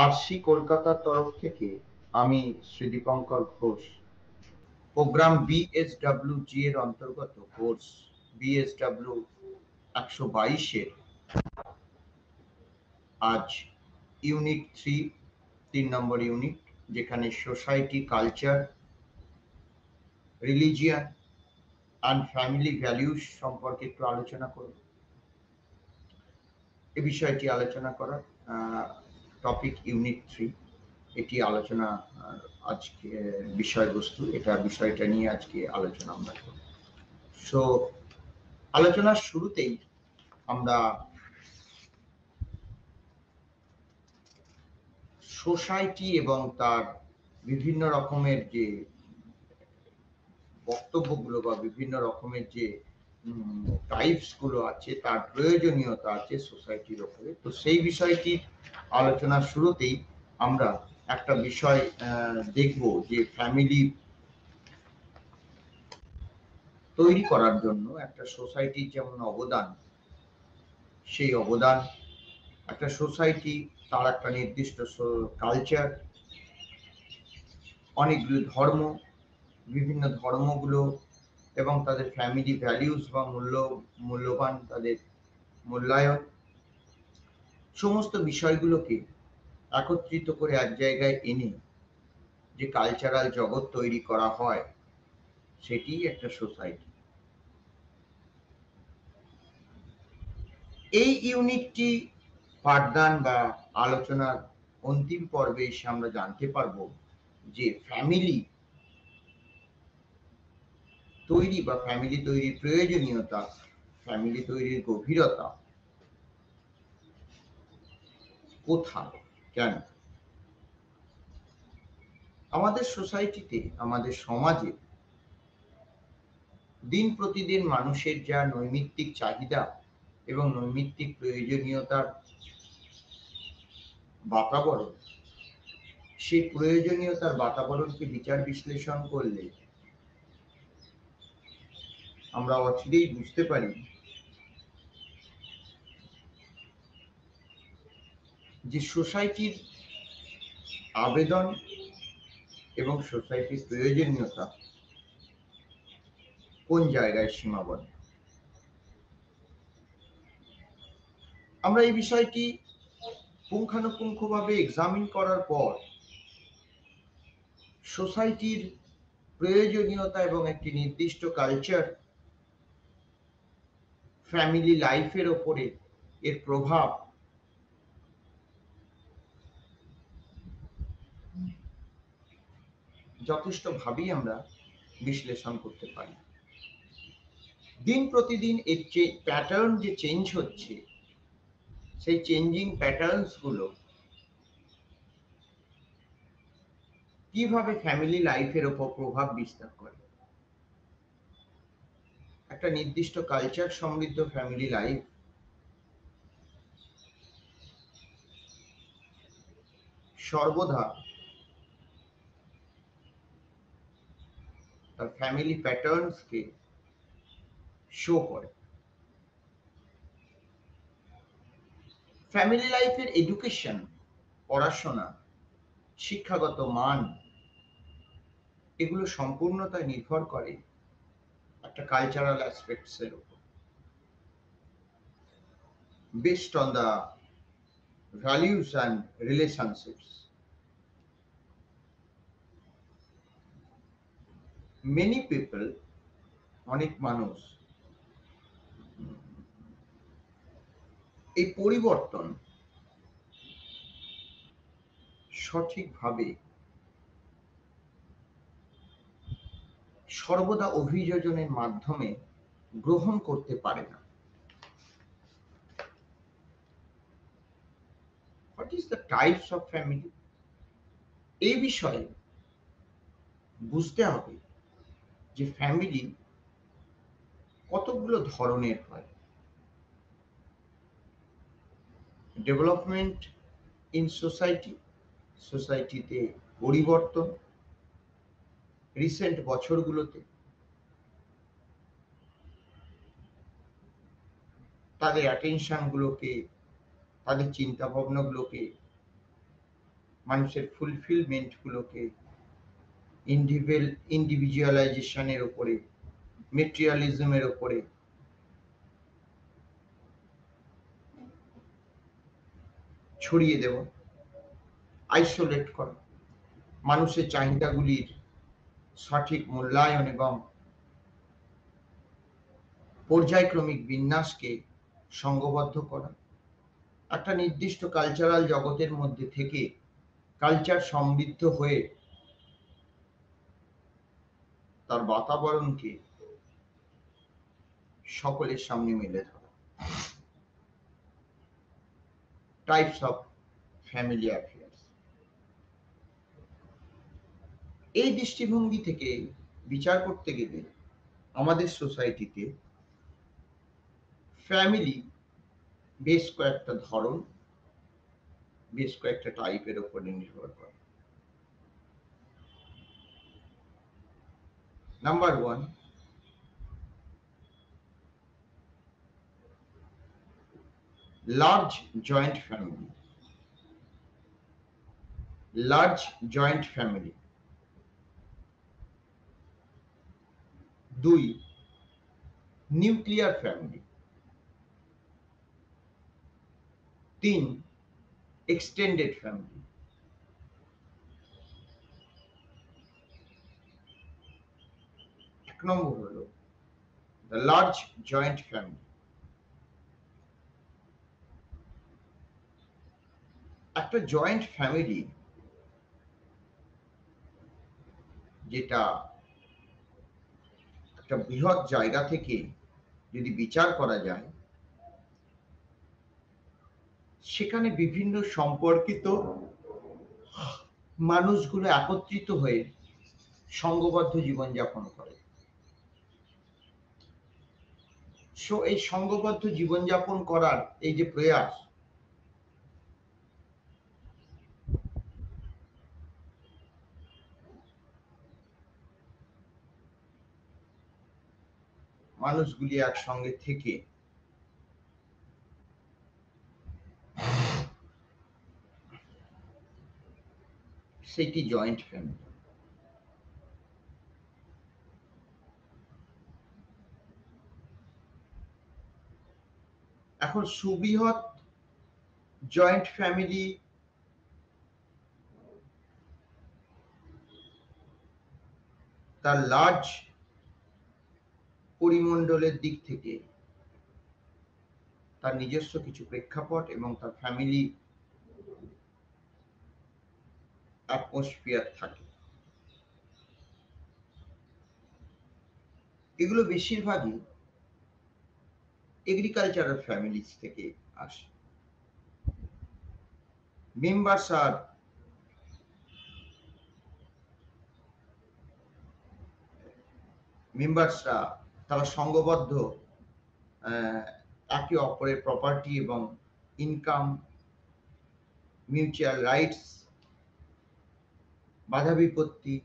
RC কলকাতার তরফ থেকে আমি শ্রী দীপঙ্কর ঘোষ প্রোগ্রাম বিএসডব্লিউজি এর অন্তর্গত কোর্স বিএসডব্লিউ 122 আজ ইউনিট 3 নম্বর ইউনিট, যেখানে society, culture, religion and family values সম্পর্কে একটু আলোচনা করব। এই বিষয়টি আলোচনা করার টপিক ইউনিট 3, এটি আলোচনা আজকে বিষয়বস্তু, বিষয়টা নিয়ে আজকে আলোচনা আমরা করব। সো আলোচনার শুরুতেই আমরা সোসাইটি এবং তার বিভিন্ন রকমের যে বক্তব্যগুলো বা বিভিন্ন রকমের যে টাইপস গুলো আছে, তার প্রয়োজনীয়তা আছে সোসাইটির উপরে। তো সেই বিষয়টি আলোচনার শুরুতেই আমরা একটা বিষয় দেখব যে ফ্যামিলি তৈরি করার জন্য একটা সোসাইটির যেমন অবদান, সেই অবদান, একটা সোসাইটি তার একটা নির্দিষ্ট কালচার, অনেকগুলো ধর্ম, বিভিন্ন ধর্মগুলো এবং তাদের ফ্যামিলি ভ্যালিউস বা মূল্যবান তাদের মূল্যায়ন, সমস্ত বিষয়গুলোকে একত্রিত করে এক জায়গায় এনে যে কালচারাল জগৎ তৈরি করা হয়, সেটি একটা সোসাইটি। এই ইউনিটটি পাঠদান বা আলোচনার অন্তিম পর্বে এসে আমরা জানতে পারবো যে ফ্যামিলি তৈরি বা ফ্যামিলি তৈরির প্রয়োজনীয়তা, ফ্যামিলি তৈরির গভীরতা কোথায়, কেন। আমাদের সোসাইটিতে, আমাদের সমাজে দিন প্রতিদিন মানুষের যা নৈমিত্তিক চাহিদা এবং নৈমিত্তিক প্রয়োজনীয়তার বাতাবরণ, সেই প্রয়োজনীয়তার বাতাবরণকে বিচার বিশ্লেষণ করলে আমরা অচিরেই বুঝতে পারি যে সোসাইটির আবেদন এবং সোসাইটির প্রয়োজনীয়তা কোন জায়গায় সীমাবদ্ধ। আমরা এই বিষয়টি পুঙ্খানুপুঙ্খভাবে এক্সামিন করার পর সোসাইটির প্রয়োজনীয়তা এবং একটি নির্দিষ্ট কালচার, ফ্যামিলি লাইফের ওপরে এর প্রভাব যথেষ্টভাবেই আমরা বিশ্লেষণ করতে পারি। দিন প্রতিদিন এর যে প্যাটার্ন যে চেঞ্জ হচ্ছে, সেই চেঞ্জিং প্যাটার্নস গুলো কিভাবে ফ্যামিলি লাইফের উপর প্রভাব বিস্তার করে। একটা নির্দিষ্ট কালচার সমৃদ্ধ ফ্যামিলি লাইফ সর্বদা তার ফ্যামিলি প্যাটার্নস কে শো করে। ফ্যামিলি লাইফের এডুকেশন, পড়াশোনা, শিক্ষাগত মান, এগুলো সম্পূর্ণতায় নির্ভর করে একটা কালচারাল অ্যাসপেক্টস এর উপর, based on the values and relationships. Many people, অনেক মানুষ এই পরিবর্তন সঠিকভাবে সর্বদা অভিযোজনের মাধ্যমে গ্রহণ করতে পারে না। What is the types of family? এই বিষয়ে বুঝতে হবে যে ফ্যামিলি কতগুলো ধরনের হয়। ডেভেলপমেন্ট ইন সোসাইটি, সোসাইটিতে পরিবর্তন রিসেন্ট বছরগুলোতে, তাদের অ্যাটেনশন গুলোকে, তাদের চিন্তা ভাবনাগুলোকে মানুষের ফুলফিলমেন্ট গুলোকে ইন্ডিভিজুয়ালাইজেশনের উপরে, মেটেরিয়ালিজমের উপরে ছড়িয়ে দেওয়া, আইসোলেট করা, মানুষের চাহিদাগুলির সঠিক মূল্যায়ন এবং পর্যায়ক্রমিক বিন্যাসকে সংঘবদ্ধ করা, একটা নির্দিষ্ট কালচারাল জগতের মধ্যে থেকে কালচার সমৃদ্ধ হয়ে তার বাতাবরণকে সকলের সামনে মেলে ধরা। Types of family affairs. এই দৃষ্টিভঙ্গি থেকে বিচার করতে গেলে আমাদের সোসাইটিতে ফ্যামিলি বেশ কয়েকটা ধরন, বেশ কয়েকটা টাইপের উপরে নির্ভর করে। Number 1, large joint family. Large joint family. 2, nuclear family. 3, extended family. 1 নম্বর হলো the large joint family. একটা জয়েন্ট ফ্যামিলি যেটা একটা বৃহৎ জায়গা থেকে যদি বিচার করা যায়, সেখানে বিভিন্ন সম্পর্কিত মানুষগুলো একত্রিত হয়ে সংঘবদ্ধ জীবনযাপন করে। সো এই সংঘবদ্ধ জীবনযাপন করার এই যে প্রয়াস, মানুষগুলি একসঙ্গে থেকে সেটি জয়েন্ট ফ্যামিলি। এখন সুবৃহৎ জয়েন্ট ফ্যামিলি তার লার্জ পরিমণ্ডলের দিক থেকে তার নিজস্ব কিছু প্রেক্ষাপট এবং তার ফ্যামিলি অ্যাটমসফিয়ার থাকে। এগুলো বেশিরভাগই এগ্রিকালচারাল ফ্যামিলিজ থেকে আসে। মেম্বার্সরা তারা সংঘবদ্ধ, একে অপরের প্রপার্টি এবং ইনকাম, মিউচুয়াল রাইটস, বাধা বিপত্তি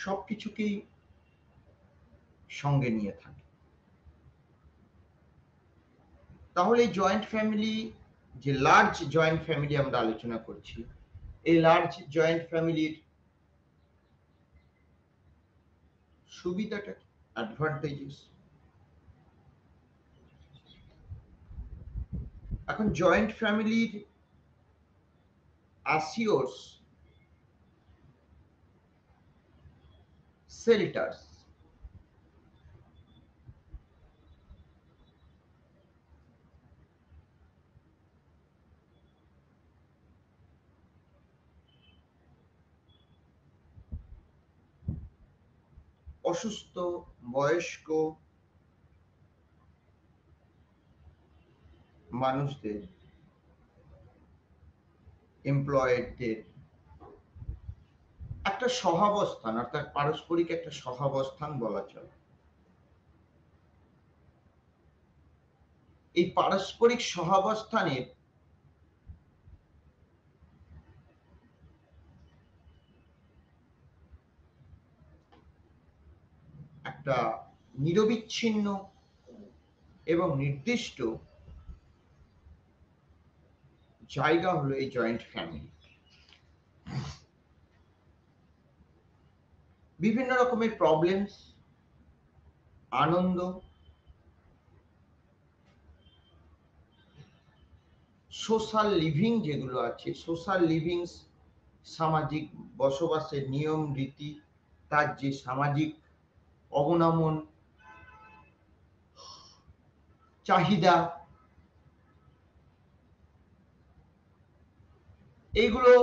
সবকিছুকেই সঙ্গে নিয়ে থাকে। তাহলে জয়েন্ট ফ্যামিলি, যে লার্জ জয়েন্ট ফ্যামিলি আমরা আলোচনা করছি, এই লার্জ জয়েন্ট ফ্যামিলির সুবিধাটা, অ্যাডভান্টেজেস। এখন জয়েন্ট ফ্যামিলির assures shelters, অসুস্থ, বয়স্ক মানুষদের, এমপ্লয়েডদের একটা সহাবস্থান, অর্থাৎ পারস্পরিক একটা সহাবস্থান বলা চলে। এই পারস্পরিক সহাবস্থানের একটা নিরবিচ্ছিন্ন এবং নির্দিষ্ট জায়গা হলো এই জয়েন্ট ফ্যামিলি। বিভিন্ন রকমের প্রবলেমস, আনন্দ, সোশ্যাল লিভিং যেগুলো আছে, সোশ্যাল লিভিংস, সামাজিক বসবাসের নিয়ম রীতি, তার যে সামাজিক অবনমন, চাহিদা, এইগুলো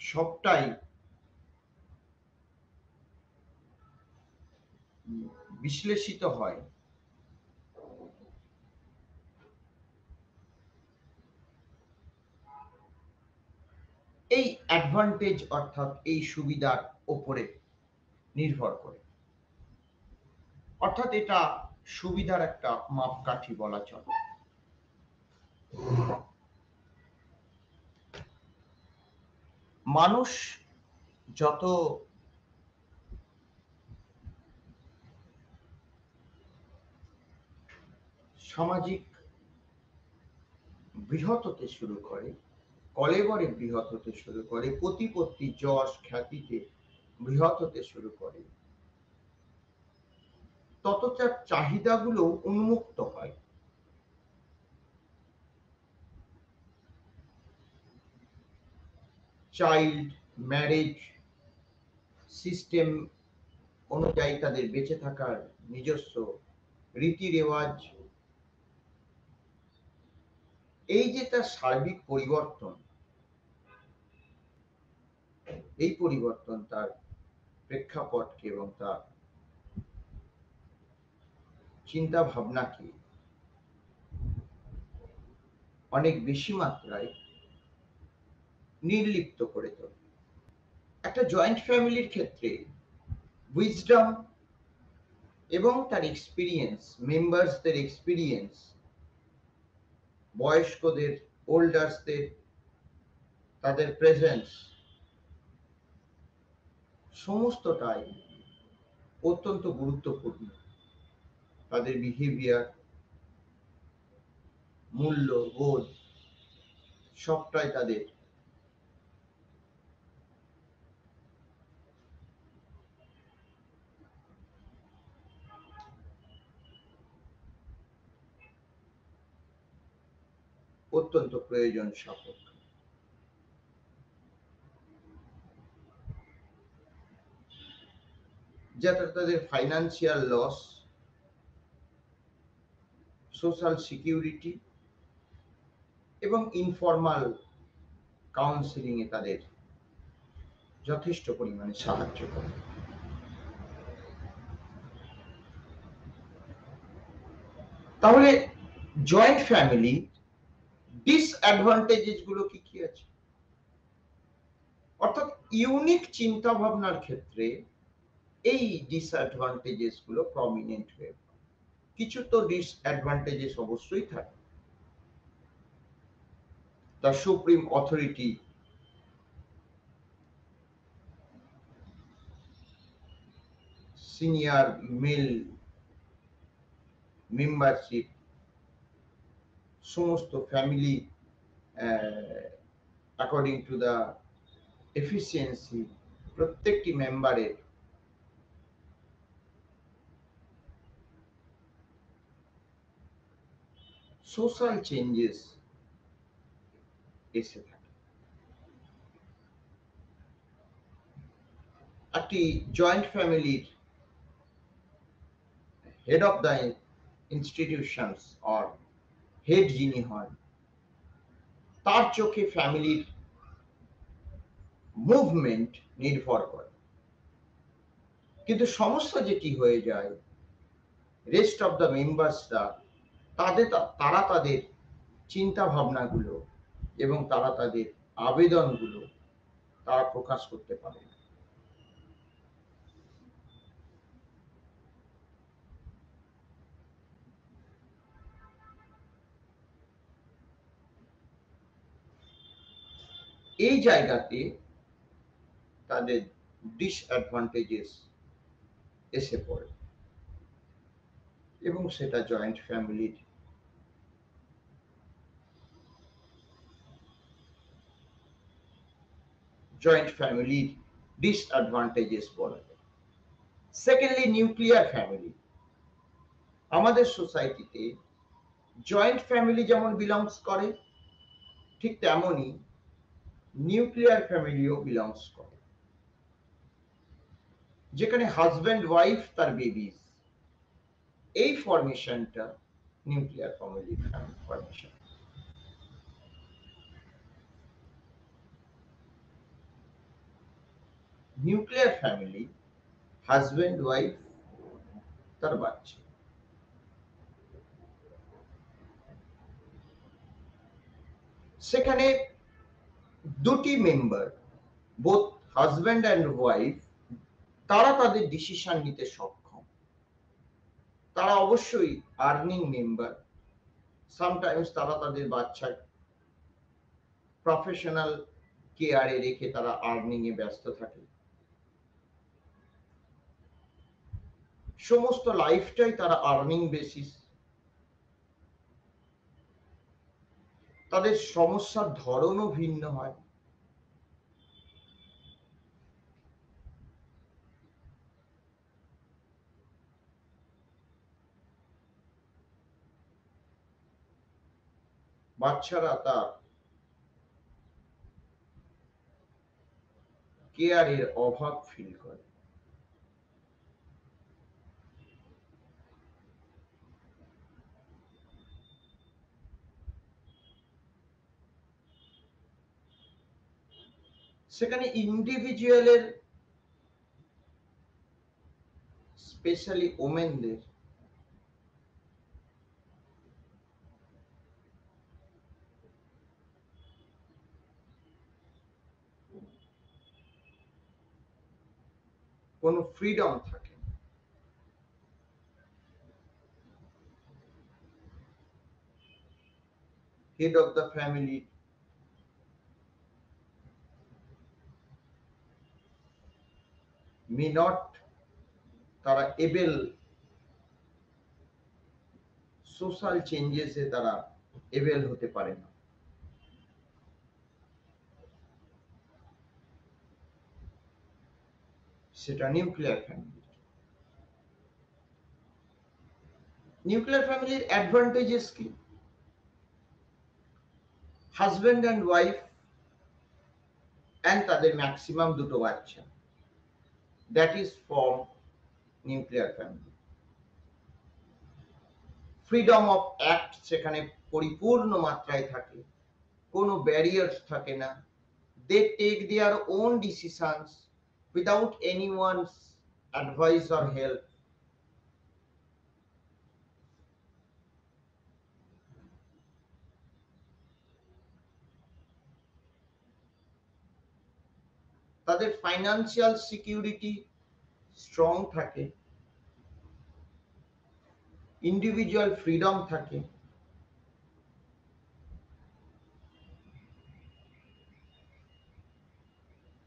সবটাই বিশ্লেষিত হয় এই অ্যাডভান্টেজ অর্থাৎ এই সুবিধার ওপরে নির্ভর করে। অর্থাৎ এটা সুবিধার একটা মাপকাঠি বলা চলে। মানুষ যত সামাজিক বৃহৎ হতে শুরু করে, কলেবরে বৃহৎ হতে শুরু করে, প্রতিপত্তি যশ খ্যাতিতে বৃহৎ হতে শুরু করে, তত তার চাহিদাগুলো উন্মুক্ত হয়। চাইল্ড ম্যারেজ সিস্টেম অনুযায়ী তাদের বেঁচে থাকার নিজস্ব রীতি রেওয়াজ, এই যে তার সার্বিক পরিবর্তন, এই পরিবর্তন তার প্রেক্ষাপটকে এবং তার চিন্তা ভাবনাকে অনেক বেশি মাত্রায় নির্লিপ্ত করে তোলে। একটা জয়েন্ট ফ্যামিলির ক্ষেত্রে উইজডম এবং তার এক্সপিরিয়েন্স, মেম্বার্সদের এক্সপিরিয়েন্স, বয়স্কদের, ওল্ডার্সদের তাদের প্রেজেন্স, সমস্তটাই অত্যন্ত গুরুত্বপূর্ণ। তাদের বিহেভিয়ার, মূল্য বোধ, সবটাই তাদের অত্যন্ত প্রয়োজন সাপেক্ষ। যাতে তাদের ফাইন্যান্সিয়াল লস, সোশ্যাল সিকিউরিটি এবং ইনফর্মাল কাউন্সিলিং এ তাদের যথেষ্ট পরিমাণে সাহায্য করে। তাহলে জয়েন্ট ফ্যামিলি ডিসঅ্যাডভান্টেজেস গুলো কি কি আছে? অর্থাৎ ইউনিক চিন্তা ভাবনার ক্ষেত্রে এই ডিসঅ্যাডভান্টেজেস গুলো প্রমিনেন্ট হয়ে পড়ে। কিছু তো ডিসঅ্যাডভান্টেজেস অবশ্যই থাকে। The supreme authority, senior male membership, সমস্ত family according to the efficiency, প্রত্যেকটি মেম্বারের সোশ্যাল চেঞ্জেস এসে থাকে। একটি জয়েন্ট ফ্যামিলির head of the institutions or head যিনি হন, তার চোখে ফ্যামিলির মুভমেন্ট নির্ভর করে। কিন্তু সমস্যা যেটি হয়ে যায়, রেস্ট অফ দ্য মেম্বার্সরা তারা তাদের চিন্তা ভাবনাগুলো এবং তারা তাদের আবেদনগুলো তারা প্রকাশ করতে পারে না। এই জায়গাতে তাদের ডিসঅ্যাডভান্টেজেস এসে পড়ে এবং সেটা জয়েন্ট ফ্যামিলির জয়েন্ট ফ্যামিলির ডিসঅ্যাডভান্টেজেস বলা যায়। Secondly, nuclear family. আমাদের সোসাইটিতে জয়েন্ট ফ্যামিলি যেমন বিলংস করে, ঠিক তেমনি নিউক্লিয়ার ফ্যামিলিও বিলংস করে, যেখানে হাজব্যান্ড ওয়াইফ তার বেবিজ, এই ফরমেশনটা nuclear family formation. Nuclear family, husband wife তার বাচ্চা। সেখানে দুটি member, both husband and wife, তারা তাদের ডিসিশন নিতে সক্ষম। তারা অবশ্যই আর্নিং মেম্বার। সামটাইমস তারা তাদের বাচ্চার প্রফেশনাল কেয়ারে রেখে তারা আর্নিং এ ব্যস্ত থাকে। সমস্ত লাইফটাই তারা আর্নিং বেসিস। তাদের সমস্যার ধরনও ভিন্ন হয়। বাচ্চারা তার কেয়ারের অভাব ফিল করে। সেখানে ইন্ডিভিজুয়ালের, স্পেশালি ওমেনদের, কোনো ফ্রিডম থাকে। Head of the family may not, তারা এবেল সোশ্যাল চেঞ্জেসে তারা এবেল হতে পারে না। সেটা নিউক্লিয়ার ফ্যামিলি। নিউক্লিয়ার ফ্যামিলির অ্যাডভান্টেজেস কি? হাজব্যান্ড অ্যান্ড ওয়াইফ অ্যান্ড তাদের ম্যাক্সিমাম দুটো বাচ্চা, that is from nuclear family. Freedom of act সেখানে পরিপূর্ণ মাত্রায় থাকে, কোনো ব্যারিয়ার্স থাকে না। They take their own decisions without anyone's advice or help. তাদের ফাইন্যান্সিয়াল সিকিউরিটি স্ট্রং থাকে, ইন্ডিভিজুয়াল ফ্রিডম থাকে।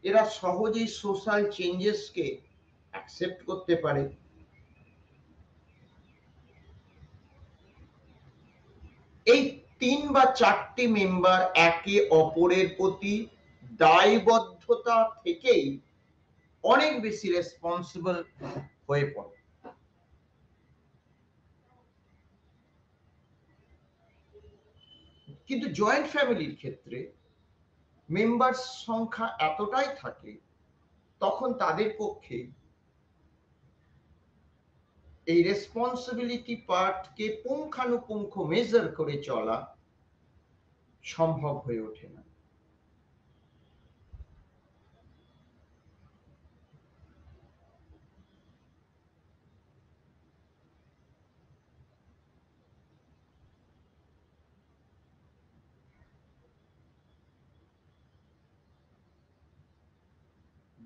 এরা সহজেই সোশ্যাল চেঞ্জেসকে অ্যাকসেপ্ট করতে পারে। এই 3 বা 4টি মেম্বার একে অপরের প্রতি দায়বদ্ধতা থেকেই অনেক বেশি রেসপন্সিবল হয়ে পড়ে। কিন্তু জয়েন্ট ফ্যামিলির ক্ষেত্রে মেম্বার সংখ্যা এতটাই থাকে, তখন তাদের পক্ষে এই রেসপন্সিবিলিটি পার্টকে পুঙ্খানুপুঙ্খ মেজার করে চলা সম্ভব হয়ে ওঠে না।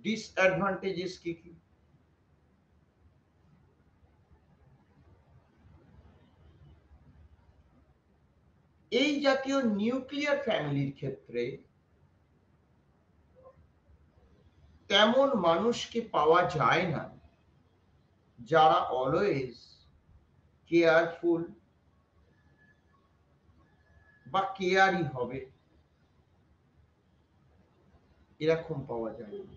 ডিসঅ্যাডভান্টেজেস কি কি? এই জাতীয় নিউক্লিয়ার ফ্যামিলির ক্ষেত্রে তেমন মানুষকে পাওয়া যায় না যারা অলওয়েজ কেয়ারফুল বা কেয়ারই হবে। এরকম পাওয়া যায় না।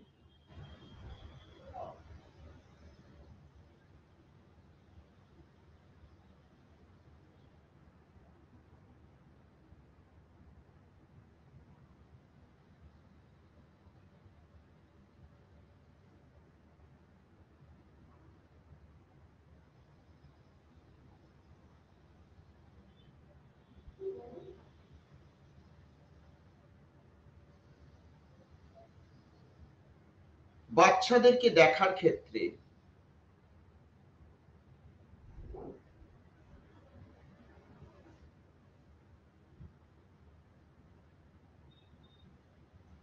বাচ্চাদেরকে দেখার ক্ষেত্রে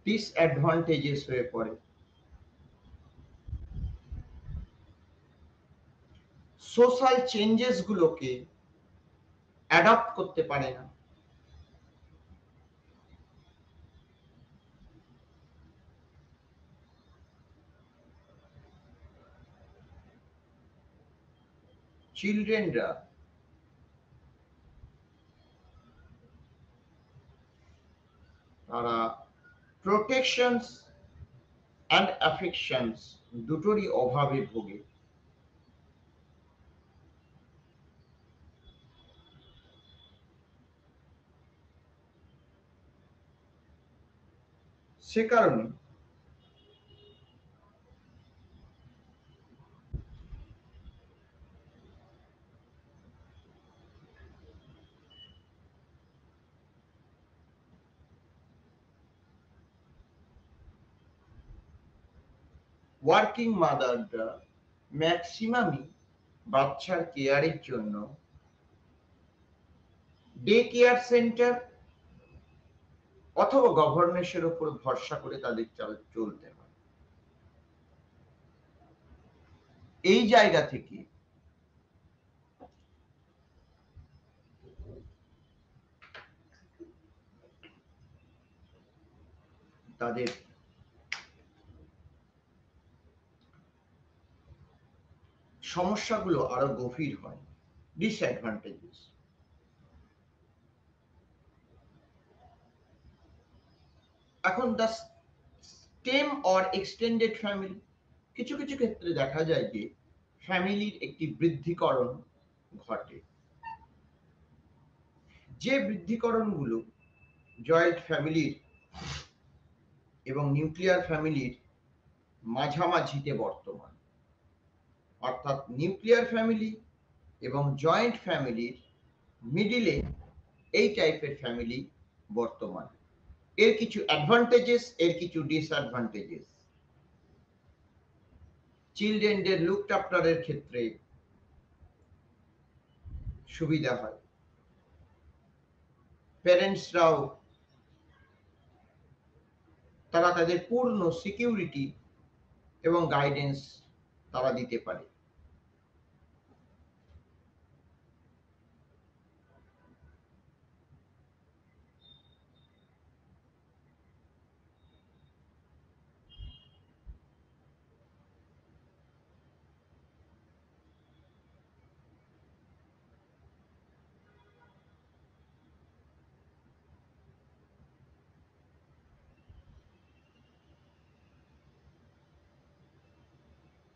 ডিসঅ্যাডভান্টেজেস হয়ে পড়ে। সোশ্যাল চেঞ্জেস গুলোকে অ্যাডাপ্ট করতে পারে না। চিলড্রেনরা তারা প্রোটেকশনস অ্যান্ড অ্যাফেকশনস দুটোরই অভাবে ভোগে। সে কারণে ওয়ার্কিং মাদাররা ম্যাক্সিমামই বাচ্চার কেয়ারের জন্য ডে কেয়ার সেন্টার অথবা গভর্নেন্সের উপর ভরসা করে তাদের চলতে হয়। এই জায়গা থেকে তাদের সমস্যাগুলো আরো গভীর হয়। ডিসঅ্যাডভান্টেজেস, এখন the stem or extended family, কিছু কিছু ক্ষেত্রে দেখা যায় যে ফ্যামিলির একটি বৃদ্ধিকরণ ঘটে। যে বৃদ্ধিকরণগুলো জয়েন্ট ফ্যামিলির এবং নিউক্লিয়ার ফ্যামিলির মাঝামাঝিতে বর্তমান, অর্থাৎ নিউক্লিয়ার ফ্যামিলি এবং জয়েন্ট ফ্যামিলির মিডিলে এই টাইপের ফ্যামিলি বর্তমান। এর কিছু অ্যাডভান্টেজেস, এর কিছু ডিসঅ্যাডভান্টেজেস। চিলড্রেনদের লুকড আফটারের ক্ষেত্রে সুবিধা হয়, প্যারেন্টসরাও তারা তাদের পূর্ণ সিকিউরিটি এবং গাইডেন্স তারা দিতে পারে।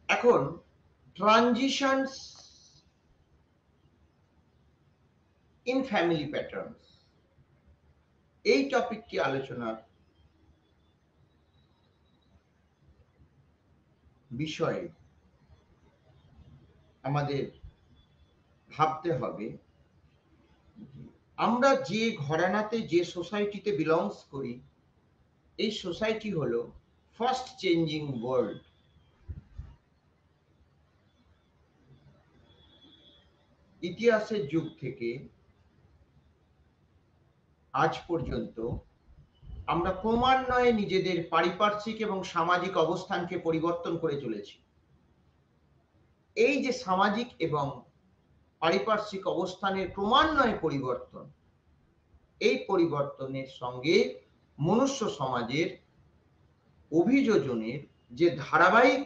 এখন ট্রানজিশনস ইন ফ্যামিলি প্যাটার্নস, এই টপিকটি আলোচনার বিষয়ে আমাদের ভাবতে হবে আমরা যে ঘরানাতে, যে সোসাইটিতে বিলংস করি, এই সোসাইটি হলো ফাস্ট চেঞ্জিং ওয়ার্ল্ড। ইতিহাসের যুগ থেকে আজ পর্যন্ত আমরা ক্রমান্বয়ে নিজেদের পারিপার্শ্বিক এবং সামাজিক অবস্থানকে পরিবর্তন করে চলেছি। এই যে সামাজিক এবং পারিপার্শ্বিক অবস্থানের ক্রমান্বয়ে পরিবর্তন, এই পরিবর্তনের সঙ্গে মনুষ্য সমাজের অভিযোজনের যে ধারাবাহিক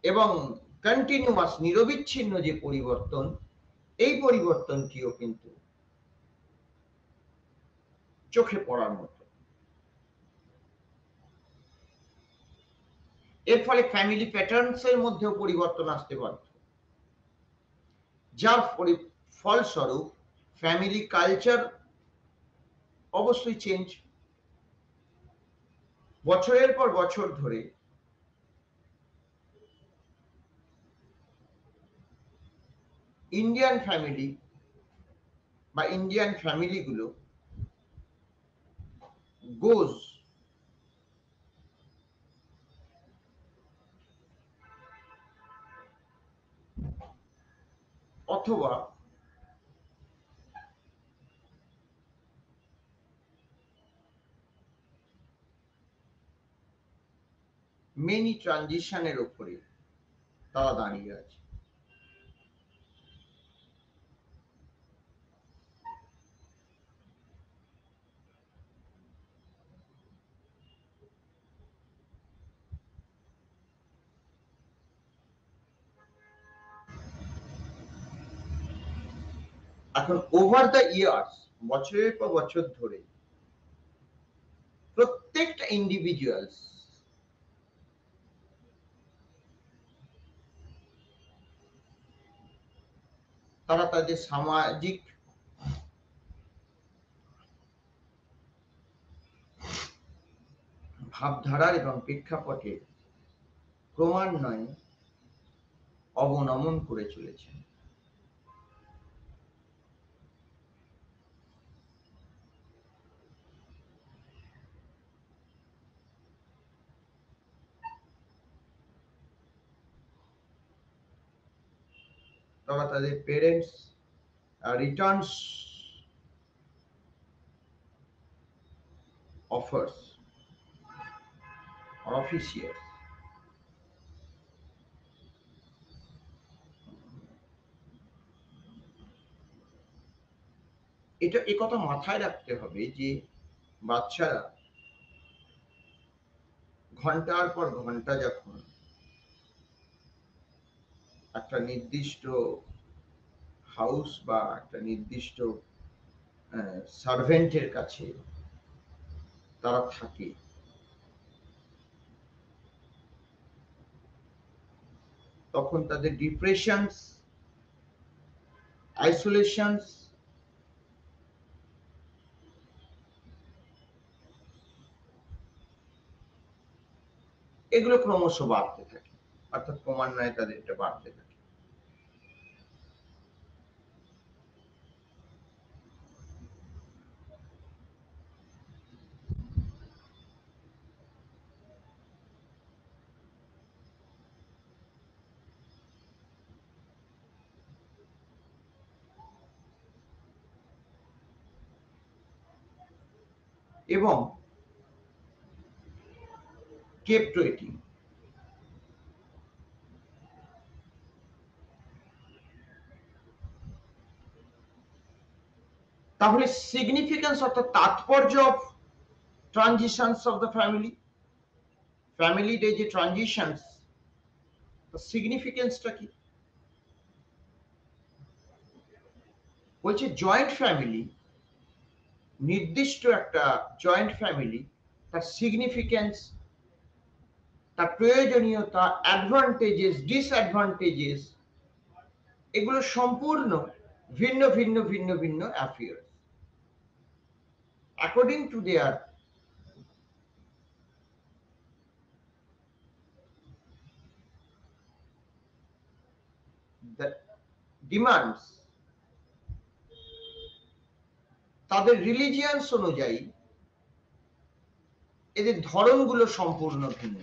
এবং কন্টিনিউয়াস নিরবিচ্ছিন্ন যে পরিবর্তন, এই পরিবর্তনটিও কিন্তু চোখে পড়ার মতো। এর ফলে ফ্যামিলি প্যাটার্নস এর মধ্যেও পরিবর্তন আসতে বাধ্য, যার ফলস্বরূপ ফ্যামিলি কালচার অবশ্যই চেঞ্জ। বছরের পর বছর ধরে ইন্ডিয়ান ফ্যামিলি বা ইন্ডিয়ান ফ্যামিলিগুলো গোজ অথবা মেনি ট্রানজিশনের উপরে তারা দাঁড়িয়ে আছে। এখন ওভার দ্য ইয়ার্স, বছরের পর বছর ধরে প্রত্যেকটা ইন্ডিভিজুয়ালস তারা তাদের সামাজিক ভাবধারার এবং প্রেক্ষাপটে ক্রমান্বয়ে অবনমন করে চলেছেন। তারা তাদের parents Returns offers or officials এটা একথা মাথায় রাখতে হবে যে বাচ্চারা ঘন্টার পর ঘন্টা যখন একটা নির্দিষ্ট হাউস বা একটা নির্দিষ্ট সার্ভেন্টের কাছে তারা থাকে, তখন তাদের ডিপ্রেশনস, আইসোলেশনস এগুলো ক্রমশ বাড়তে থাকে, অর্থাৎ ক্রমান্বয়ে তাদের এটা বাড়তে থাকে। এবং কেপ্ট ওয়েটিং, তাহলে সিগনিফিকেন্স অর্থাৎ তাৎপর্য অফ ট্রানজিশনস অফ দ্য ফ্যামিলির এই যে ট্রানজিশনস, সিগনিফিকেন্সটা কি? বলছে জয়েন্ট ফ্যামিলি, নির্দিষ্ট একটা জয়েন্ট ফ্যামিলি, তার সিগনিফিকেন্স, তার প্রয়োজনীয়তা, অ্যাডভান্টেজেস, ডিসঅ্যাডভান্টেজেস এগুলো সম্পূর্ণ ভিন্ন ভিন্ন ভিন্ন ভিন্ন affairs according to their demands, তাদের রিলিজিয়ান্স অনুযায়ী এদের ধরনগুলো সম্পূর্ণ ভিন্ন।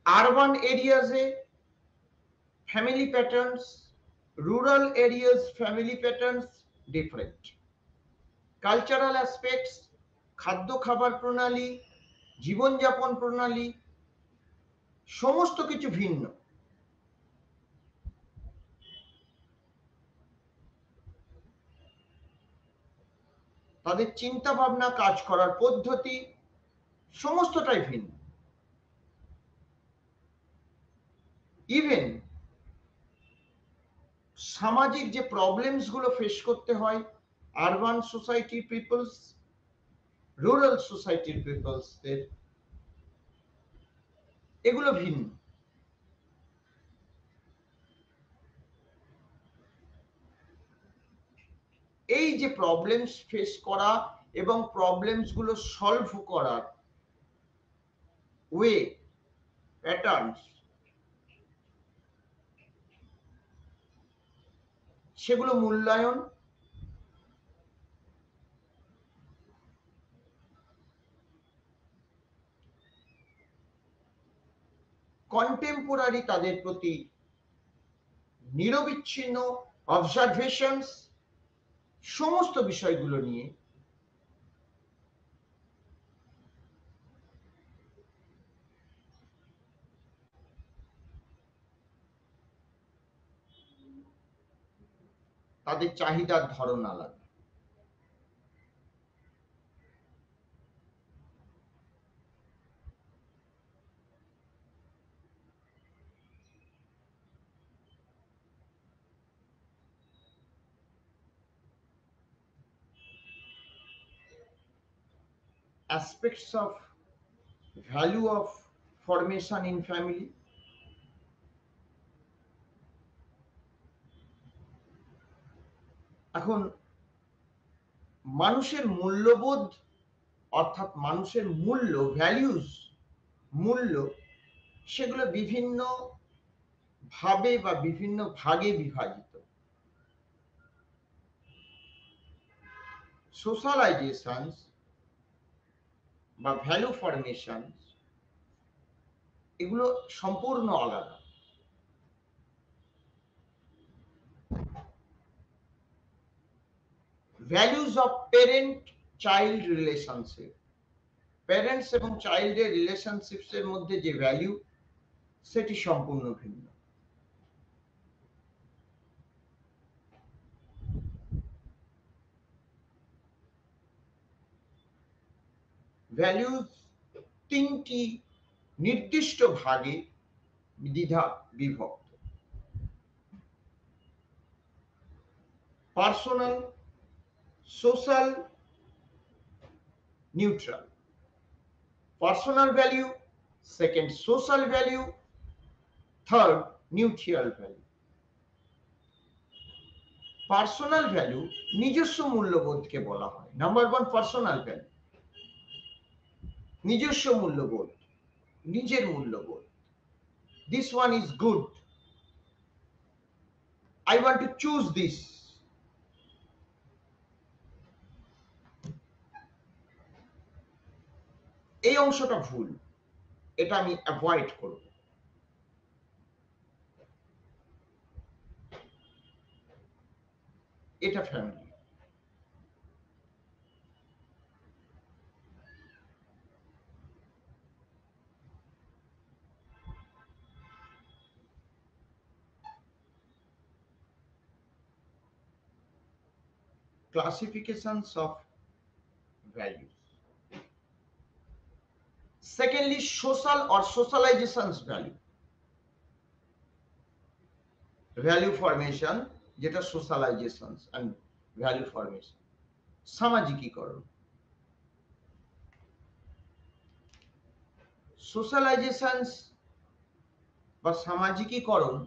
আরবান এরিয়াজে family patterns, rural areas family patterns different. Cultural aspects, খাদ্য খাবার প্রণালী, জীবনযাপন প্রণালী সমস্ত কিছু ভিন্ন। তাদের চিন্তা ভাবনা, কাজ করার পদ্ধতি সমস্তটাই ভিন্ন। ইভেন সামাজিক যে প্রবলেমস গুলো ফেস করতে হয় আরবান সোসাইটি পিপলস, রুরাল সোসাইটির পিপলসদের, এগুলো ভিন্ন। এই যে প্রবলেমস ফেস করা এবং প্রবলেমস গুলো সলভ করার ওয়ে, প্যাটার্নস, সেগুলো মূল্যায়ন কন্টেম্পোরারি তাদের প্রতি নিরবিচ্ছিন্ন অবজারভেশনস, সমস্ত বিষয়গুলো নিয়ে তাদের চাহিদার ধরন আলাদা। aspects of value of formation in family, এখন মানুষের মূল্যবোধ অর্থাৎ মানুষের মূল্য, ভ্যালুস, মূল্য, সেগুলো বিভিন্ন ভাবে বা বিভিন্ন ভাগে বিভাজিত। সোশ্যালাইজেশনস বা ভ্যালু ফরমেশন, এগুলো সম্পূর্ণ আলাদা। Values of parent child relationship, parents এবং চাইল্ডের রিলেশনশিপস এর মধ্যে যে ভ্যালু, সেটি সম্পূর্ণ ভিন্ন। ভ্যালুস তিনটি নির্দিষ্ট ভাগে দ্বিধা বিভক্ত: personal, social, neutral. Personal value, second social value, third neutral value. Personal value নিজস্ব মূল্যবোধকে বলা হয়। নাম্বার ওয়ান, পার্সোনাল ভ্যালু, নিজস্ব মূল্যবোধ, নিজের মূল্যবোধ। This one is good, I want to choose this. এই অংশটা ভুল, এটা আমি অ্যাভয়েড করব। এটা family. Classifications of values. Secondly, social or socializations value. Value formation, যেটা socializations and value formation. সামাজিকীকরণ। socializations বা সামাজিকীকরণ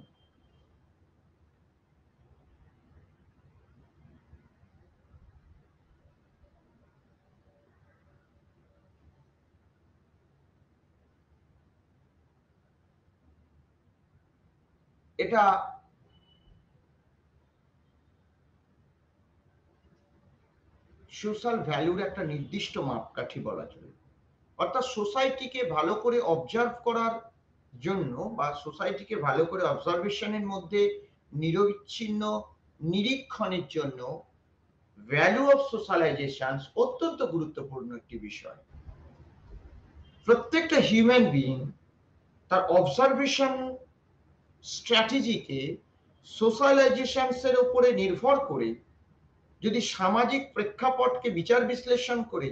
এটা সোশ্যাল ভ্যালুর একটা নির্দিষ্ট মাপকাঠি বলা চলে। অর্থাৎ সোসাইটিকে ভালো করে অবজার্ভ করার জন্য বা সোসাইটিকে ভালো করে অবজারভেশনের মধ্যে নিরবিচ্ছিন্ন নিরীক্ষণের জন্য ভ্যালু অফ সোশ্যালাইজেশন অত্যন্ত গুরুত্বপূর্ণ একটি বিষয়। প্রত্যেকটা হিউম্যান বিইং তার অবজারভেশন স্ট্র্যাটেজিকে সোশ্যালাইজেশনস এর উপরে নির্ভর করে যদি সামাজিক প্রেক্ষাপটকে বিচার বিশ্লেষণ করে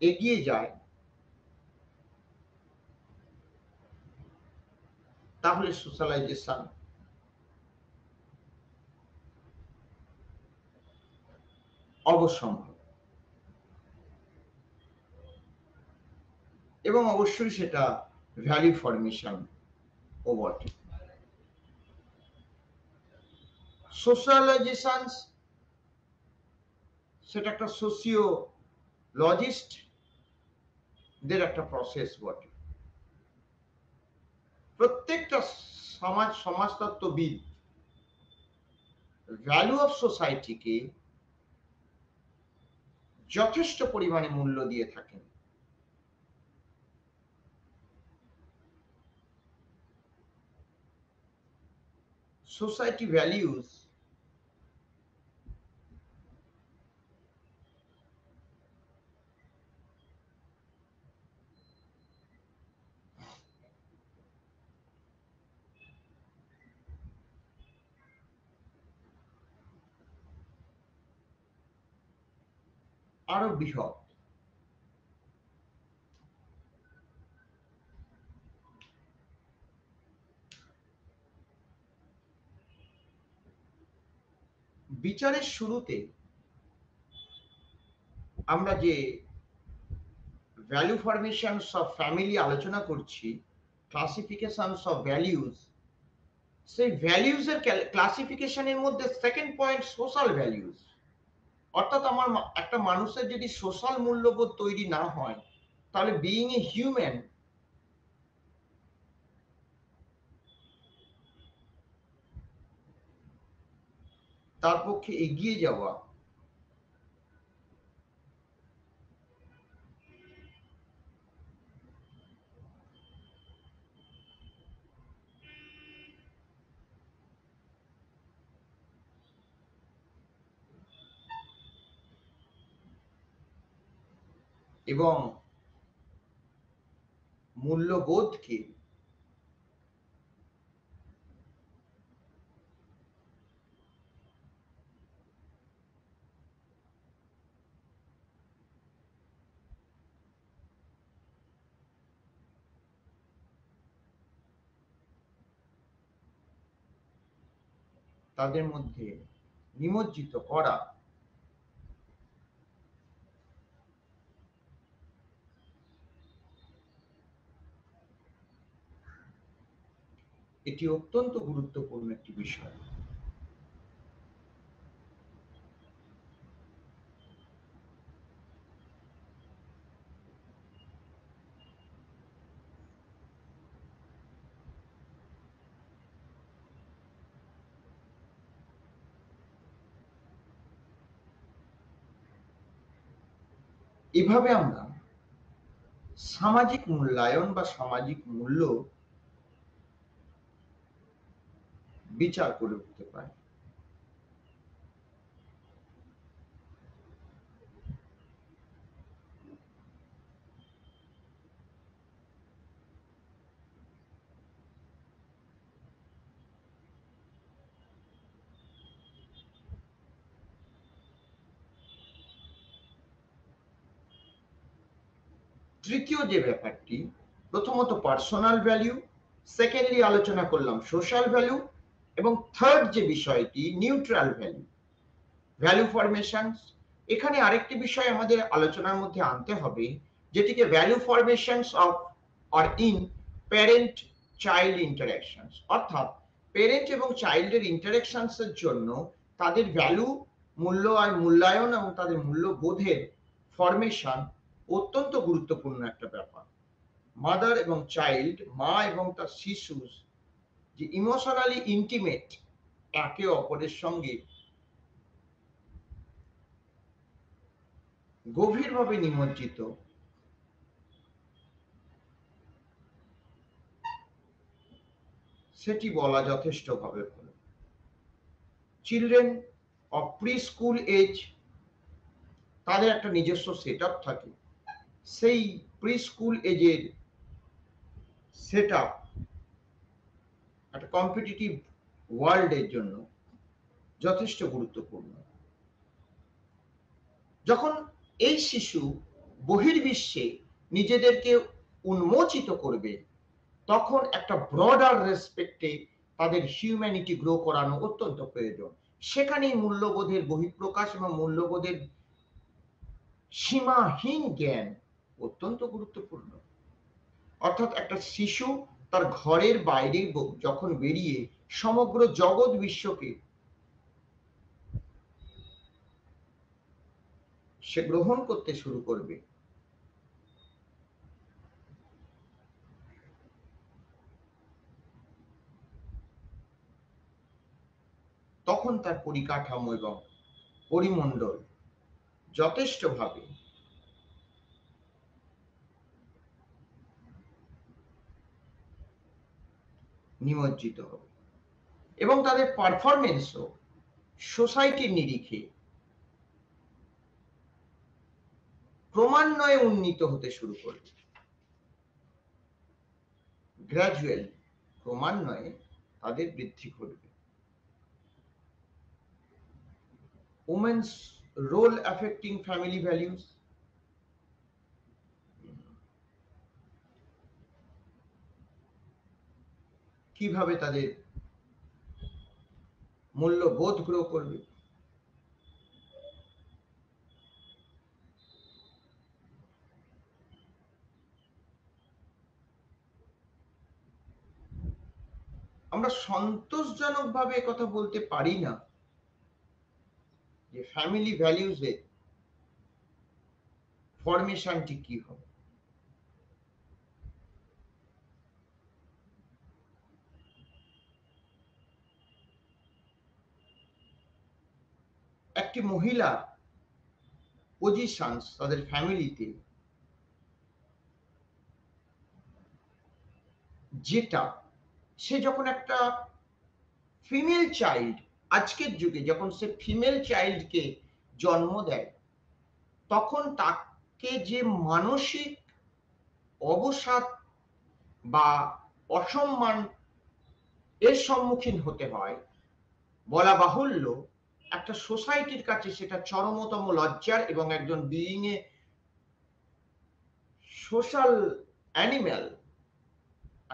এগিয়ে যায়, তাহলে সোশ্যালাইজেশন অবশ্যম্ভাবী। এবং অবশ্যই সেটা ভ্যালু ফরমেশন ও বটে। সোশ্যালাইজেশন সেটা একটা সোশিওলজিস্ট দের একটা প্রসেস বটে। প্রত্যেকটা সমাজতত্ত্ববিদ ভ্যালু অফ সোসাইটিকে যথেষ্ট পরিমাণে মূল্য দিয়ে থাকেন। সোসাইটি ভ্যালিউজ আরো বৃহৎ। বিচারের শুরুতে আমরা যে ভ্যালু ফরমেশনস অফ ফ্যামিলি আলোচনা করছি, ক্লাসিফিকেশনস অফ ভ্যালিউজ, সেই ভ্যালিউজ এর ক্লাসিফিকেশনের মধ্যে সেকেন্ড পয়েন্ট সোশ্যাল ভ্যালিউজ। অর্থাৎ আমার একটা মানুষের যদি সোশ্যাল মূল্যবোধ তৈরি না হয়, তাহলে বিইং এ হিউম্যান তার পক্ষে এগিয়ে যাওয়া এবং মূল্যবোধকে তাদের মধ্যে নিমজ্জিত করা এটি অত্যন্ত গুরুত্বপূর্ণ একটি বিষয়। এভাবে আমরা সামাজিক মূল্যায়ন বা সামাজিক মূল্য বিচার করে উঠতে পারি। তৃতীয় যে ব্যাপারটি, প্রথমত পার্সোনাল ভ্যালু, সেকেন্ডলি আলোচনা করলাম সোশ্যাল ভ্যালু, এবং থার্ড যে বিষয়টি নিউট্রাল ভ্যালু, ভ্যালু ফরমেশন। এখানে আরেকটি বিষয় আমাদের আলোচনার মধ্যে আনতে হবে, যেটিকে value formations of or in parent child interactions. অর্থাৎ প্যারেন্ট এবং চাইল্ডের ইন্টারাকশনস এর জন্য তাদের ভ্যালু মূল্যায়ন এবং তাদের মূল্যবোধের ফরমেশন অত্যন্ত গুরুত্বপূর্ণ একটা ব্যাপার। মাদার এবং চাইল্ড, মা এবং তার শিশু যে ইমোশনালি ইন্টিমেট, একে অপরের সঙ্গে গভীরভাবে নিমজ্জিত, সেটি বলা যথেষ্টভাবে ভালো। Children of preschool age, তাদের একটা নিজস্ব সেট আপ থাকে, সেই প্রি স্কুল এজের সেট আপ একটা কম্পিটিটিভ ওয়ার্ল্ডের জন্য যথেষ্ট গুরুত্বপূর্ণ। যখন এই শিশু বহির্বিশ্বে নিজেদেরকে উন্মোচিত করবে, তখন একটা ব্রডার রেসপেক্টে তাদের হিউম্যানিটি গ্রো করানো অত্যন্ত প্রয়োজন। সেখানেই মূল্যবোধের বহিঃপ্রকাশ এবং মূল্যবোধের সীমাহীন জ্ঞান অত্যন্ত গুরুত্বপূর্ণ। অর্থাৎ একটা শিশু তার ঘরের বাইরে যখন বেরিয়ে সমগ্র জগৎ বিশ্বকে সে গ্রহণ করতে শুরু করবে, তখন তার পরিকাঠামো এবং পরিমণ্ডল যথেষ্টভাবে নিমজ্জিত হবে এবং তাদের পারফরমেন্সও সোসাইটির নিরিখে ক্রমান্বয়ে উন্নীত হতে শুরু করবে। গ্র্যাজুয়ালি, ক্রমান্বয়ে তাদের বৃদ্ধি ঘটবে। women's role affecting family values, কিভাবে তাদের মূল্যবোধ গ্রো করবে, আমরা সন্তোষজনকভাবে কথা বলতে পারি না যে ফ্যামিলি ভ্যালিউজে ফরমেশনটি কি হবে। একটি মহিলা পজিশনস তাদের ফ্যামিলিতে যেটা সে যখন একটা ফিমেল চাইল্ড, আজকের যুগে যখন সে ফিমেল চাইল্ডকে জন্ম দেয়, তখন তাকে যে মানসিক অবসাদ বা অসম্মান এর সম্মুখীন হতে হয়, বলা বাহুল্য একটা সোসাইটির কাছে সেটা চরমতম লজ্জার এবং একজন বিইং এ সোশ্যাল অ্যানিম্যাল,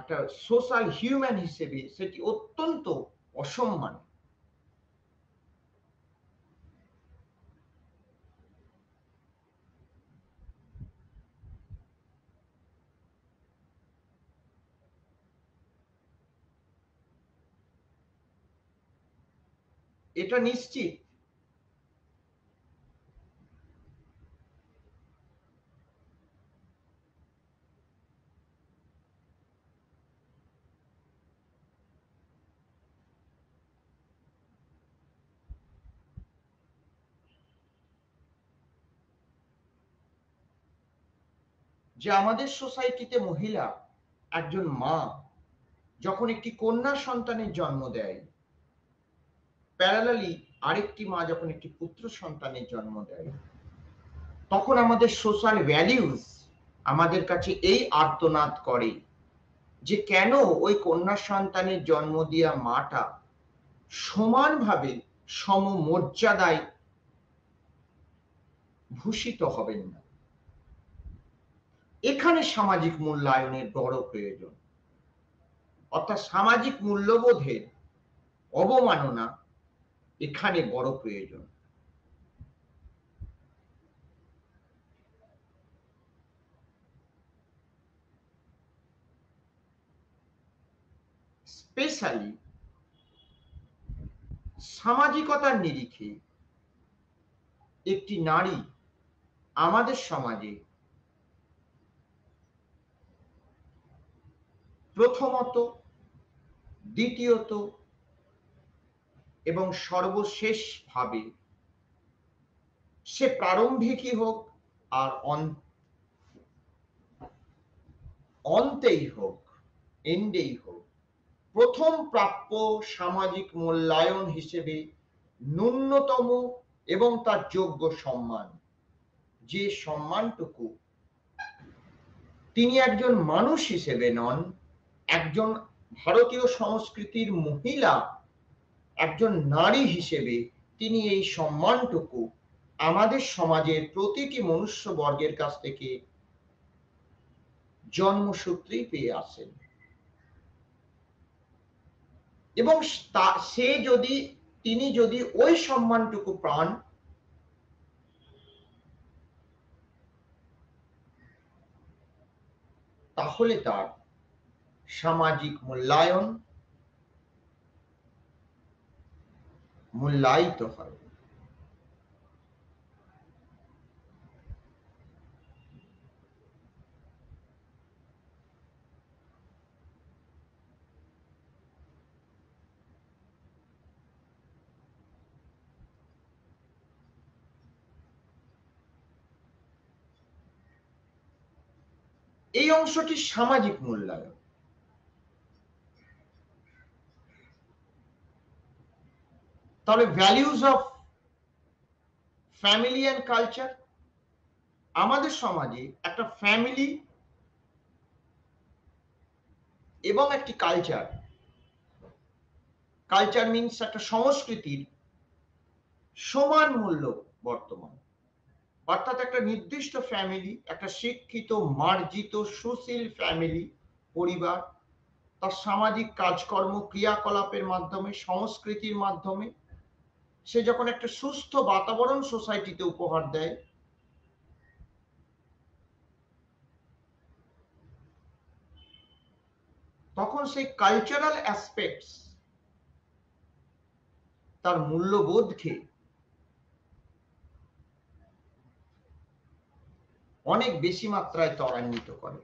একটা সোশ্যাল হিউম্যান হিসেবে সেটি অত্যন্ত অসম্মান। এটা নিশ্চিত যে আমাদের সোসাইটিতে মহিলা, একজন মা যখন একটি কন্যা সন্তানের জন্ম দেয়, প্যারালালি আরেকটি মা যখন একটি পুত্র সন্তানের জন্ম দেয়, তখন আমাদের সোশ্যাল ভ্যালিউজ আমাদের কাছে এই আর্তনাদ করে যে কেন ওই কন্যা সন্তানের জন্ম দেওয়া মাটা সমানভাবে সমমর্যাদায় ভূষিত হবেন না। এখানে সামাজিক মূল্যায়নের বড় প্রয়োজন, অর্থাৎ সামাজিক মূল্যবোধের অবমাননা এখানে বড় প্রয়োজন। স্পেশালি সামাজিকতার নিরিখে একটি নারী আমাদের সমাজে প্রথমত, দ্বিতীয়ত এবং সর্বশেষ ভাবে, সে প্রারম্ভিকই হোক আর অন্তেই হোক, এন্ডেই হোক, প্রথম প্রাপ্য সামাজিক মূল্যায়ন হিসেবে ন্যূনতম এবং তার যোগ্য সম্মান, যে সম্মানটুকু তিনি একজন মানুষ হিসেবে নন, একজন ভারতীয় সংস্কৃতির মহিলা, একজন নারী হিসেবে তিনি এই সম্মানটুকু আমাদের সমাজের প্রতিটি মনুষ্য বর্গের কাছ থেকে জন্মসূত্রেই পেয়ে আসেন। এবং তিনি যদি ওই সম্মানটুকু পান, তাহলে তার সামাজিক মূল্যায়িত হয়। এই অংশটি সামাজিক মূল্যায়ন। তাহলে values of family and culture, আমাদের সমাজে একটা ফ্যামিলি এবং একটি কালচার মিনস একটা সংস্কৃতির সমান মূল্য বর্তমান। অর্থাৎ একটা নির্দিষ্ট ফ্যামিলি, একটা শিক্ষিত মার্জিত সুশীল ফ্যামিলি পরিবার, তার সামাজিক কাজকর্ম ক্রিয়াকলাপের মাধ্যমে সংস্কৃতির মাধ্যমে সে যখন একটা সুস্থ বাতাবরণ সোসাইটিতে উপহার দেয়, তখন সেই কালচারাল অ্যাসপেক্টস তার মূল্যবোধকে অনেক বেশি মাত্রায় ত্বরান্বিত করে।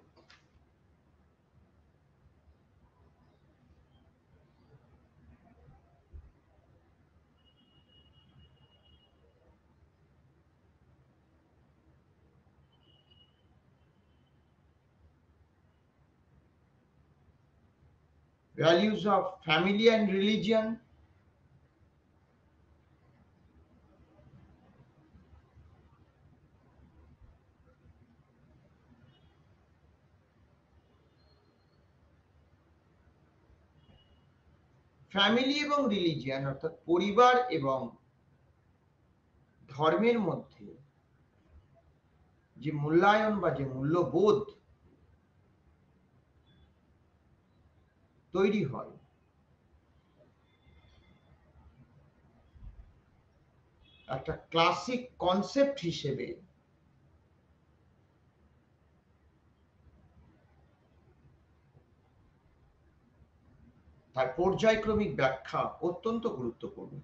Values of family and religion, family এবং রিলিজিয়ন অর্থাৎ পরিবার এবং ধর্মের মধ্যে যে মূল্যায়ন বা যে মূল্যবোধ তৈরি হয়, একটা ক্লাসিক কনসেপ্ট হিসেবে তার পর্যায়ক্রমিক ব্যাখ্যা অত্যন্ত গুরুত্বপূর্ণ।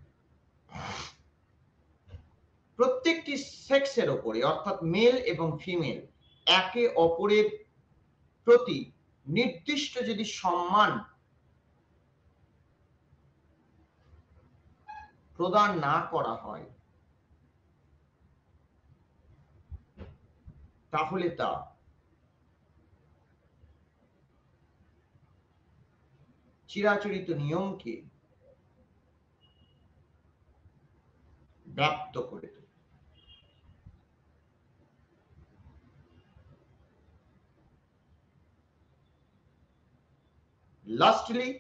প্রত্যেকটি সেক্সের ওপরে অর্থাৎ মেল এবং ফিমেল একে অপরের প্রতি নির্দিষ্ট যদি সম্মান প্রদান না করা হয়, তাহলে তা চিরাচরিত নিয়মকে ব্যাপ্ত করে তোলে। Lastly,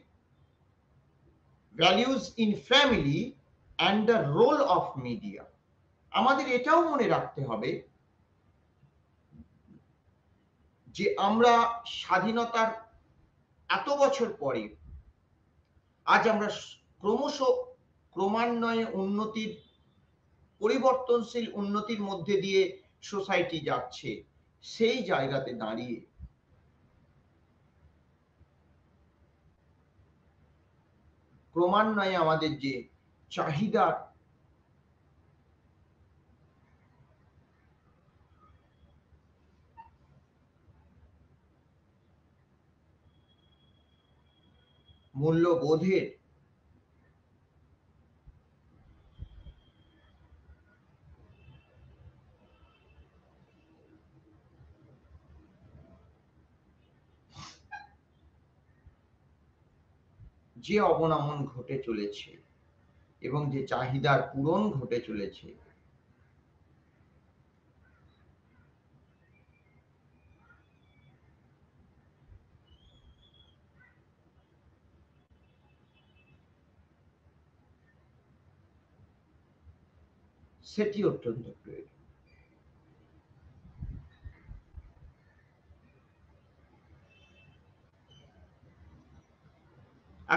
values in family and the role of media. আমাদের এটাও মনে রাখতে হবে যে আমরা স্বাধীনতার এত বছর পরে আজ আমরা ক্রমান্বয়ে উন্নতির পরিবর্তনশীল উন্নতির মধ্যে দিয়ে সোসাইটি যাচ্ছে, সেই জায়গাতে দাঁড়িয়ে ক্রমান্বয়ে আমাদের যে চাহিদার মূল্যবোধের যে অবনমন ঘটে চলেছে এবং যে চাহিদার পূরণ ঘটে চলেছে, সেটি অত্যন্ত প্রয়োজন।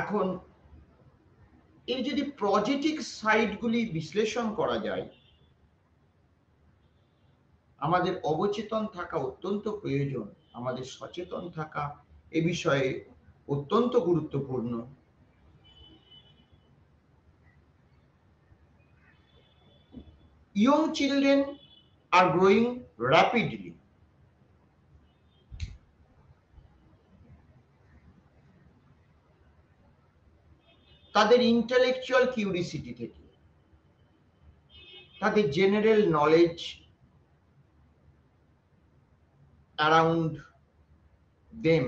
এখন এর যদি পজিটিভ সাইডগুলি বিশ্লেষণ করা যায়, আমাদের অবচেতন থাকা অত্যন্ত প্রয়োজন আমাদের সচেতন থাকা এ বিষয়ে অত্যন্ত গুরুত্বপূর্ণ। Young children are growing rapidly. তাদের ইন্টেলেকচুয়াল কিউরিসিটি থেকে, তাদের জেনারেল নলেজ অ্যারাউন্ড দেম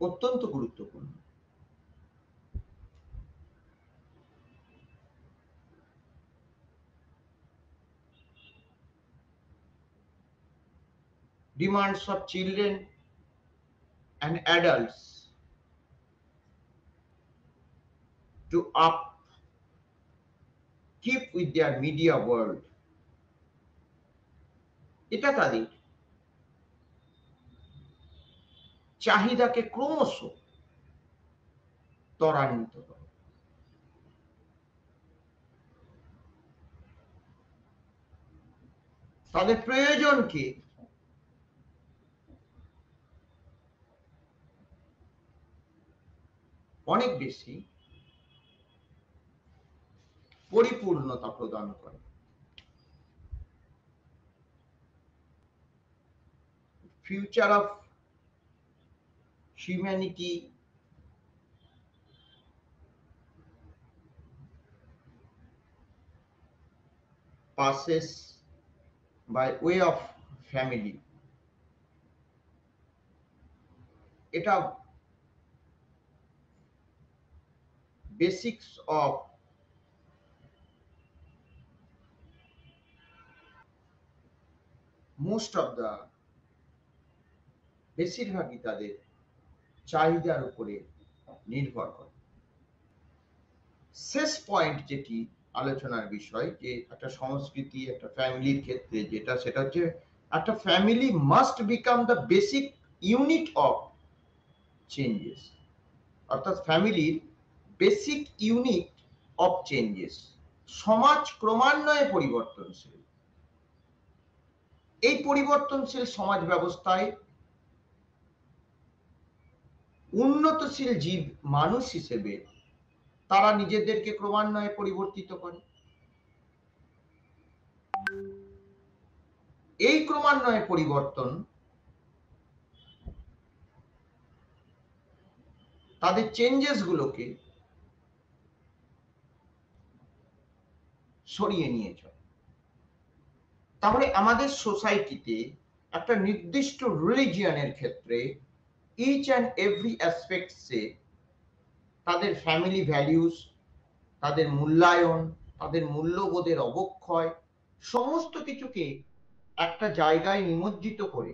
অত্যন্ত গুরুত্বপূর্ণ। Demands of children and adults to keep with their media world, এটা তাদের চাহিদাকে ক্রমশ ত্বরান্বিত করে। তাদের প্রয়োজনকে অনেক বেশি পরিপূর্ণতা প্রদান করে। Future of humanity passes by way of family, এটা basics of most of the বেশিরভাগই তাদের চাহিদার উপরে নির্ভর করে। শেষ পয়েন্ট যেটি আলোচনার বিষয়, যে একটা সংস্কৃতি একটা ফ্যামিলির ক্ষেত্রে যেটা, সেটা হচ্ছে একটা family must become the basic unit of changes, অর্থাৎ ফ্যামিলির বেসিক ইউনিট অফ চেঞ্জেস। সমাজ ক্রমান্বয়ে পরিবর্তনশীল, এই পরিবর্তনশীল সমাজ ব্যবস্থায় উন্নতশীল জীব মানুষ হিসেবে তারা নিজেদেরকে ক্রমান্বয়ে পরিবর্তিত করে। এই ক্রমান্বয়ে পরিবর্তন তাদের চেঞ্জেস গুলোকে সরিয়ে নিয়ে চলে। তাহলে আমাদের সোসাইটিতে একটা নির্দিষ্ট রিলিজিয়নের ক্ষেত্রে ইচ অ্যান্ড এভরি অ্যাসপেক্টসে তাদের ফ্যামিলি ভ্যালিউস, তাদের মূল্যায়ন, তাদের মূল্যবোধের অবক্ষয়, সমস্ত কিছুকে একটা জায়গায় নিমজ্জিত করে